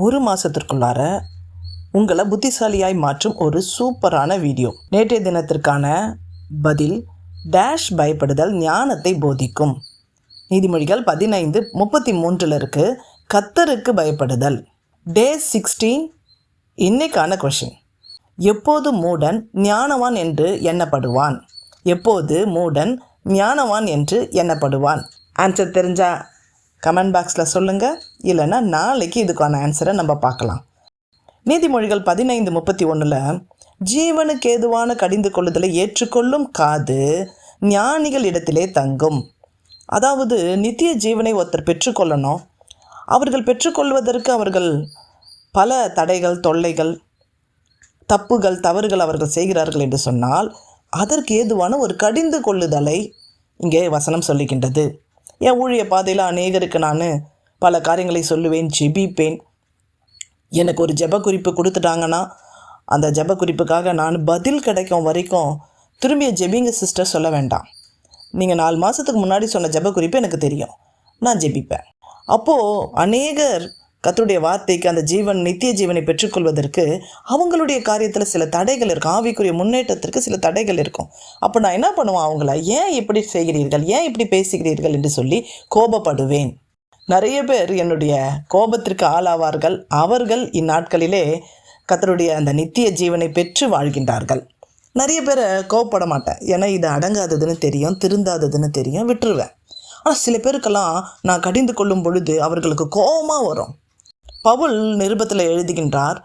ஒரு மாதத்திற்குள்ளார உங்களை புத்திசாலியாய் மாற்றும் ஒரு சூப்பரான வீடியோ. நேற்றைய தினத்திற்கான பதில் டேஷ் பயப்படுதல் ஞானத்தை போதிக்கும். நீதிமொழிகள் 15:33 இருக்கு. கர்த்தருக்கு பயப்படுதல். டே 16 இன்னைக்கான கொஷின். எப்போது மூடன் ஞானவான் என்று எண்ணப்படுவான்? எப்போது மூடன் ஞானவான் என்று எண்ணப்படுவான்? ஆன்சர் தெரிஞ்சா கமெண்ட் பாக்ஸில் சொல்லுங்கள். இல்லைன்னா நாளைக்கு இதுக்கான ஆன்சரை நம்ம பார்க்கலாம். நீதிமொழிகள் 15:31 ஜீவனுக்கு ஏதுவான கடிந்து கொள்ளுதலை ஏற்றுக்கொள்ளும் காது ஞானிகள் இடத்திலே தங்கும். அதாவது நித்திய ஜீவனை ஒருத்தர் பெற்றுக்கொள்ளணும். அவர்கள் பெற்றுக்கொள்வதற்கு அவர்கள் பல தடைகள், தொல்லைகள், தப்புகள், தவறுகள் அவர்கள் செய்கிறார்கள் என்று சொன்னால் அதற்கு ஏதுவான ஒரு கடிந்து கொள்ளுதலை இங்கே வசனம் சொல்லுகின்றது. என் ஊழிய பாதையில் அநேகருக்கு நான் பல காரியங்களை சொல்லுவேன், ஜெபிப்பேன். எனக்கு ஒரு ஜெப குறிப்பு கொடுத்துட்டாங்கன்னா அந்த ஜெப குறிப்புக்காக நான் பதில் கிடைக்கும் வரைக்கும் திரும்பிய ஜெபிங்க சிஸ்டர் சொல்ல வேண்டாம். நீங்கள் 4 மாதத்துக்கு முன்னாடி சொன்ன ஜெப குறிப்பு எனக்கு தெரியும், நான் ஜெபிப்பேன். அப்போது அநேகர் கர்த்தருடைய வார்த்தைக்கு அந்த நித்திய ஜீவனை பெற்றுக்கொள்வதற்கு அவங்களுடைய காரியத்தில் சில தடைகள் இருக்கும். ஆவிக்குரிய முன்னேற்றத்திற்கு சில தடைகள் இருக்கும். அப்போ நான் என்ன பண்ணுவேன், அவங்கள ஏன் இப்படி செய்கிறீர்கள், ஏன் இப்படி பேசுகிறீர்கள் என்று சொல்லி கோபப்படுவேன். நிறைய பேர் என்னுடைய கோபத்திற்கு ஆளாவார்கள். அவர்கள் இந்நாட்களிலே கர்த்தருடைய அந்த நித்திய ஜீவனை பெற்று வாழ்கின்றார்கள். நிறைய பேரை கோபப்பட மாட்டேன், ஏன்னா இது அடங்காததுன்னு தெரியும், திருந்தாததுன்னு தெரியும், விட்டுருவேன். ஆனால் சில பேருக்கெல்லாம் நான் கடிந்து கொள்ளும் பொழுது அவர்களுக்கு கோபமாக வரும். பவுல் நிருபத்தில் எழுதுகின்றார்,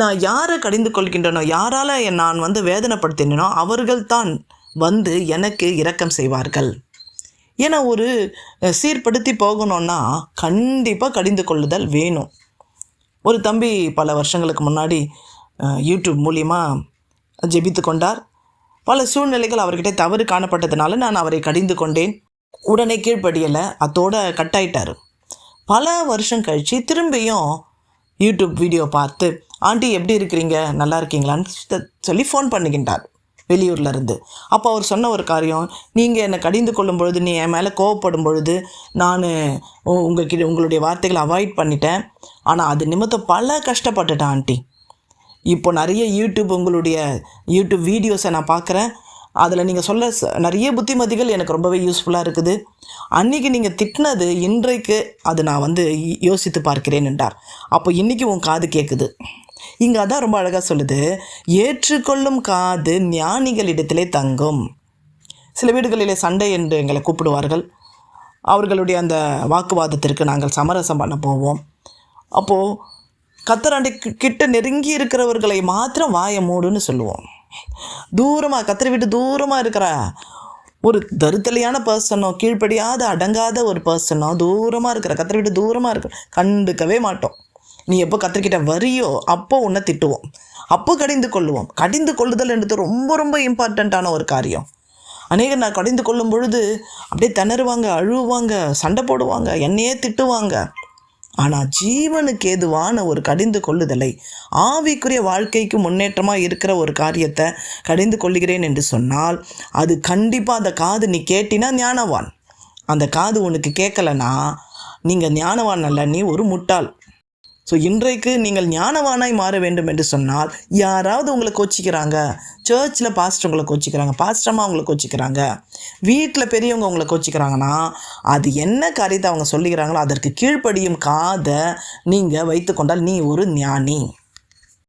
நான் யாரை கடிந்து கொள்கின்றனோ, யாரால் நான் வேதனைப்படுத்தினோ அவர்கள்தான் எனக்கு இரக்கம் செய்வார்கள். ஏன்னா ஒரு சீர்படுத்தி போகணுன்னா கண்டிப்பாக கடிந்து கொள்ளுதல் வேணும். ஒரு தம்பி பல வருஷங்களுக்கு முன்னாடி யூடியூப் மூலியமாக ஜெபித்து கொண்டார். பல சூழ்நிலைகள் அவர்கிட்ட தவறு காணப்பட்டதுனால நான் அவரை கடிந்து கொண்டேன். உடனே கீழ்ப்படியலை, அதோட கட்டாயிட்டார். பல வருஷம் கழித்து திரும்பியும் யூடியூப் வீடியோ பார்த்து, ஆண்டி எப்படி இருக்கிறீங்க, நல்லா இருக்கீங்களான்னு சொல்லி ஃபோன் பண்ணுகின்றார் வெளியூர்லேருந்து. அப்போ அவர் சொன்ன ஒரு காரியம், நீங்கள் என்னை கடிந்து கொள்ளும் பொழுது, நீ என் மேலே கோவப்படும் பொழுது நான் உங்களுடைய வார்த்தைகளை அவாய்ட் பண்ணிட்டேன். ஆனால் அது நிமித்தம் பல கஷ்டப்பட்டுட்டேன் ஆண்டி. இப்போ நிறைய உங்களுடைய யூடியூப் வீடியோஸை நான் பார்க்குறேன். அதில் நீங்கள் சொல்ல நிறைய புத்திமதிகள் எனக்கு ரொம்பவே யூஸ்ஃபுல்லாக இருக்குது. அன்றைக்கி நீங்கள் திட்டினது இன்றைக்கு அது நான் யோசித்து பார்க்கிறேன் என்றார். அப்போ இன்றைக்கி உன் காது கேட்குது. இங்கே அதான் ரொம்ப அழகாக சொல்லுது, ஏற்றுக்கொள்ளும் காது ஞானிகளிடத்திலே தங்கும். சில வீடுகளிலே சண்டை என்று எங்களை கூப்பிடுவார்கள். அவர்களுடைய அந்த வாக்குவாதத்திற்கு நாங்கள் சமரசம் பண்ண போவோம். அப்போது கத்தராண்டி கிட்ட நெருங்கி இருக்கிறவர்களை மாத்திரம் வாயை மூடுன்னு சொல்லுவோம். தூரமாக கத்தரை விட்டு தூரமாக இருக்கிற ஒரு தருத்தலையான பர்சனோ, கீழ்ப்படியாத அடங்காத ஒரு பர்சனோ, தூரமாக இருக்கிற கத்தரை விட்டு தூரமாக இருக்கிற கண்டுக்கவே மாட்டோம். நீ எப்போ கத்திரிக்கிட்ட வரியோ அப்போ உன்னை திட்டுவோம், அப்போ கடிந்து கொள்ளுவோம். கடிந்து கொள்ளுதல் என்றது ரொம்ப ரொம்ப இம்பார்ட்டண்ட்டான ஒரு காரியம். அநேகர் நான் கடிந்து கொள்ளும் பொழுது அப்படியே திணறுவாங்க, அழுவாங்க, சண்டை போடுவாங்க, என்னையே திட்டுவாங்க. ஆனால் ஜீவனுக்கு ஏதுவான ஒரு கடிந்து கொள்ளுதலை, ஆவிக்குரிய வாழ்க்கைக்கு முன்னேற்றமாக இருக்கிற ஒரு காரியத்தை கடிந்து கொள்ளுகிறேன் என்று சொன்னால் அது கண்டிப்பாக அந்த காது நீ கேட்டினா ஞானவான். அந்த காது உனக்கு கேட்கலன்னா நீங்கள் ஞானவான் அல்ல, நீ ஒரு முட்டாள். ஸோ இன்றைக்கு நீங்கள் ஞானவானாய் மாற வேண்டும் என்று சொன்னால் யாராவது உங்களை கோச்சிக்கிறாங்க, சர்ச்சில் பாஸ்டர் உங்களை கோச்சிக்கிறாங்க, பாஸ்டர்மா உங்களை கோச்சிக்கிறாங்க, வீட்டில் பெரியவங்க உங்களை கோச்சிக்கிறாங்கன்னா அது என்ன காரியத்தை அவங்க சொல்லுகிறாங்களோ அதற்கு கீழ்ப்படியும் காதை நீங்கள் வைத்து கொண்டால் நீ ஒரு ஞானி.